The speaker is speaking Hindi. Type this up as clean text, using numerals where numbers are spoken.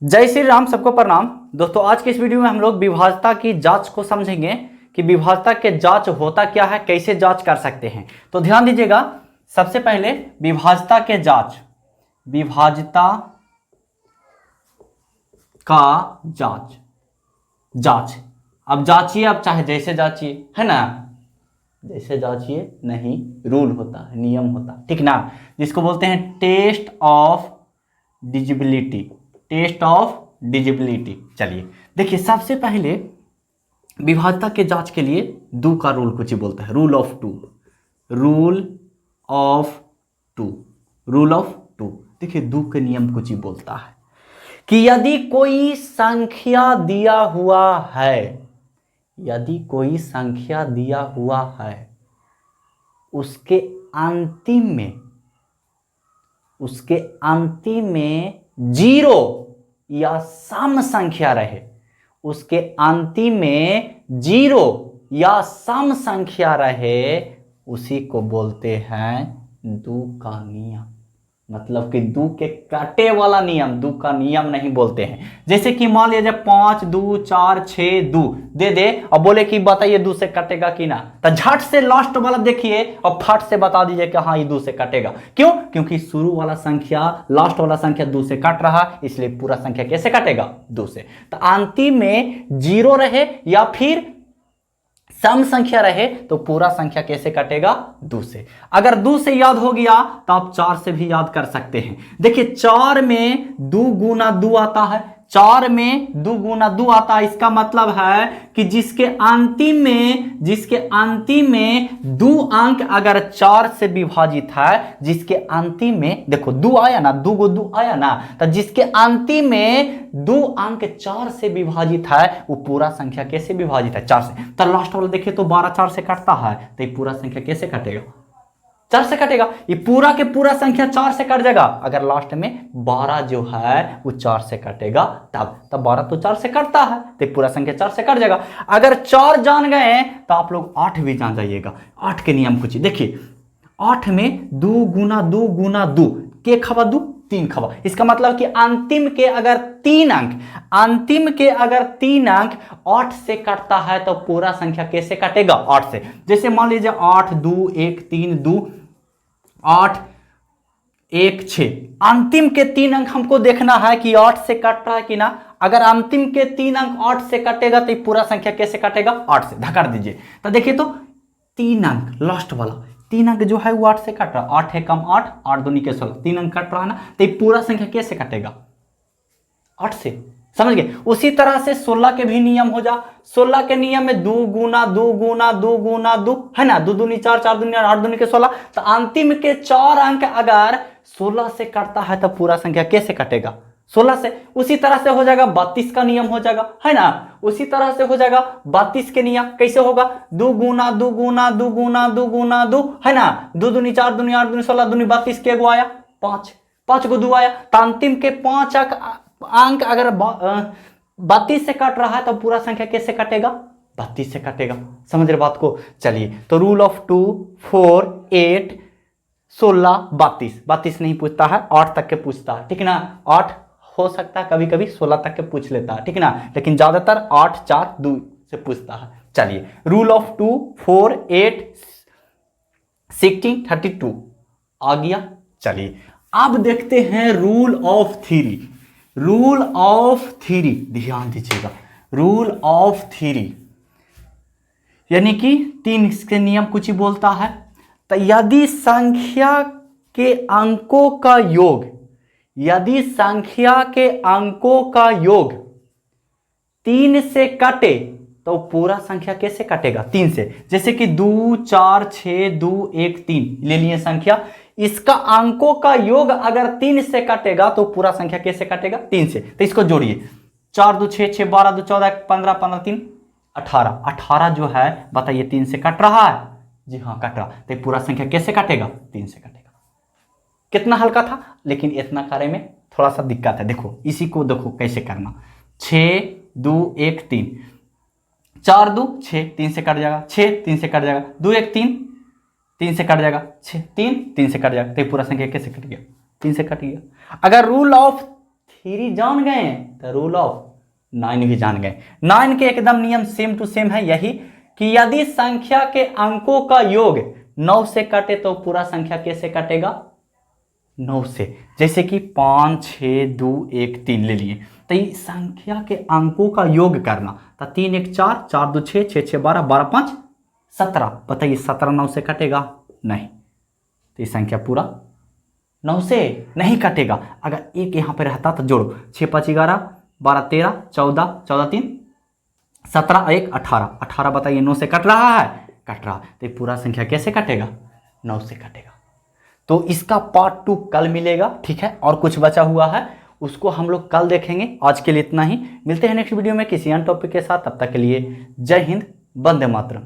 जय श्री राम, सबको प्रणाम। दोस्तों, आज के इस वीडियो में हम लोग विभाज्यता की जांच को समझेंगे कि विभाज्यता के जांच होता क्या है, कैसे जांच कर सकते हैं। तो ध्यान दीजिएगा, सबसे पहले विभाज्यता के विभाज्यता का जांच अब जांचिए, आप चाहे जैसे जांचिए, है ना। जैसे जांचिए नहीं, रूल होता है, नियम होता है, ठीक ना, जिसको बोलते हैं टेस्ट ऑफ डिजिबिलिटी। चलिए देखिए, सबसे पहले विभाज्यता के जांच के लिए दो का रूल कुछ ही बोलता है, रूल ऑफ टू। देखिए, दो के नियम कुछ ही बोलता है कि यदि कोई संख्या दिया हुआ है, उसके अंतिम में जीरो या सम संख्या रहे, उसी को बोलते हैं दो का नियम। मतलब कि दो के काटे वाला नियम, दो का नियम नहीं बोलते हैं। जैसे कि मान लीजिए 5 2 4 6 2 दे दे और बोले कि बताइए दो से कटेगा कि ना, तो झट से लास्ट वाला देखिए और फट से बता दीजिए कि हाँ ये दो से कटेगा। क्यों? क्योंकि शुरू वाला संख्या लास्ट वाला संख्या दो से कट रहा, इसलिए पूरा संख्या कैसे कटेगा? दो से। तो अंतिम में जीरो रहे या फिर सम संख्या रहे तो पूरा संख्या कैसे कटेगा? दो से। अगर दो से याद हो गया तो आप चार से भी याद कर सकते हैं। देखिए, चार में दो गुना दो आता है, इसका मतलब है कि जिसके अंतिम में दो अंक अगर चार से विभाजित है, जिसके अंतिम में देखो दो आया ना, दो आया ना, तो जिसके अंतिम में दो अंक चार से विभाजित है वो पूरा संख्या कैसे विभाजित है? चार से। तो लास्ट वाला देखिए तो 12 चार से कटता है, तो ये पूरा संख्या कैसे कटेगा? चार से कटेगा। ये पूरा के पूरा संख्या चार से कट जाएगा। अगर लास्ट में 12 जो है वो चार से कटेगा, तब 12 तो चार से कटता है, तो पूरा संख्या चार से कट जाएगा। अगर चार जान गए तो आप लोग 8 भी जान जाइएगा। 8 के नियम कुछ देखिए, 8 में दो गुना दो के खबा दो, तीन खबा। इसका मतलब कि अंतिम के अगर तीन अंक 8 से कटता है तो पूरा संख्या कैसे कटेगा? 8 से। जैसे मान लीजिए 8 2 1 3 2 8 1 6। अंतिम के तीन अंक हमको देखना है कि 8 से कट रहा है कि ना। अगर अंतिम के तीन अंक 8 से कटेगा तो पूरा संख्या कैसे कटेगा? 8 से। धक्का दीजिए तो देखिए तो तीन अंक लास्ट वाला तीन अंक जो है वो 8 से कट रहा है। 8 है कम 8, 8 दूनी के 16, तीन अंक कट रहा है ना, तो ये पूरा संख्या कैसे कटेगा? 8 से। समझ गए? उसी तरह से 16 के भी नियम हो जा। 16 के नियम में दो गुना दो है ना, दो दूनी चार, चार दूनी 8 दूनी के 16। तो अंतिम के चार अंक अगर 16 से कटता है तो पूरा संख्या कैसे कटेगा? 16 से। उसी तरह से हो जाएगा 32 का नियम हो जाएगा, है ना। उसी तरह से हो जाएगा 32 के नियम। कैसे होगा? दो गुना दो है ना, दो दूनी चार दूनी 8 दूनी 16 दूनी 32 के गो आया 5, 5 को दो आया। तो अंतिम के 5 अंक अगर 32 से कट रहा है तो पूरा संख्या कैसे कटेगा? 32 से कटेगा। समझ रहे बात को? चलिए, तो रूल ऑफ 2 4 8 16 32 नहीं पूछता है, 8 तक के पूछता है, ठीक ना। 8 हो सकता है कभी कभी 16 तक के पूछ लेता है, ठीक ना, लेकिन ज्यादातर 8 4 2 से पूछता है। चलिए, रूल ऑफ 2 4 8 16 32 आ गया। चलिए, अब देखते हैं रूल ऑफ थ्री। ध्यान दीजिएगा, रूल ऑफ थ्री यानी कि 3 इसके नियम कुछ ही बोलता है। तो यदि संख्या के अंकों का योग 3 से कटे तो पूरा संख्या कैसे कटेगा? 3 से। जैसे कि 2 4 6 2 1 3 ले लिए संख्या, इसका अंकों का योग अगर 3 से कटेगा तो पूरा संख्या कैसे कटेगा? 3 से। तो इसको जोड़िए, 4 2 6 6 12 2 14 15 15 3 18। 18 जो है बताइए 3 से कट रहा है? जी हाँ, कट रहा। तो पूरा संख्या कैसे कटेगा? 3 से कटेगा। कितना हल्का था, लेकिन इतना कार्य में थोड़ा सा दिक्कत है। देखो, इसी को देखो कैसे करना। 6 2 1 3, 4 2 6 3 से कट जाएगा, 6 3 से कट जाएगा, 2 1 3 3 से कट जाएगा, 6 3 3 से कट जाएगा। तो पूरा संख्या कैसे कट गया? 3 से कट गया। अगर रूल ऑफ 3 जान गए तो रूल ऑफ 9 भी जान गए। 9 के एकदम नियम सेम टू सेम है यही कि यदि संख्या के अंकों का योग 9 से कटे तो पूरा संख्या कैसे कटेगा? 9 से। जैसे कि 5 6 2 1 3 ले लिए, तो ये संख्या के अंकों का योग करना, तो 3 1 4, 4 2 6, 6 6 12, 12 5 17। बताइए 17 9 से कटेगा? नहीं, तो ये संख्या पूरा 9 से नहीं कटेगा। अगर एक यहाँ पे रहता तो जोड़ो, 6 5 11, 12 13, 14, 14 3 17, 1 18, 18। बताइए 9 से कट रहा है? कट रहा। तो ये पूरा संख्या कैसे कटेगा? 9 से कटेगा। तो इसका पार्ट 2 कल मिलेगा, ठीक है। और कुछ बचा हुआ है उसको हम लोग कल देखेंगे। आज के लिए इतना ही, मिलते हैं नेक्स्ट वीडियो में किसी अन्य टॉपिक के साथ। तब तक के लिए जय हिंद, वंदे मातरम।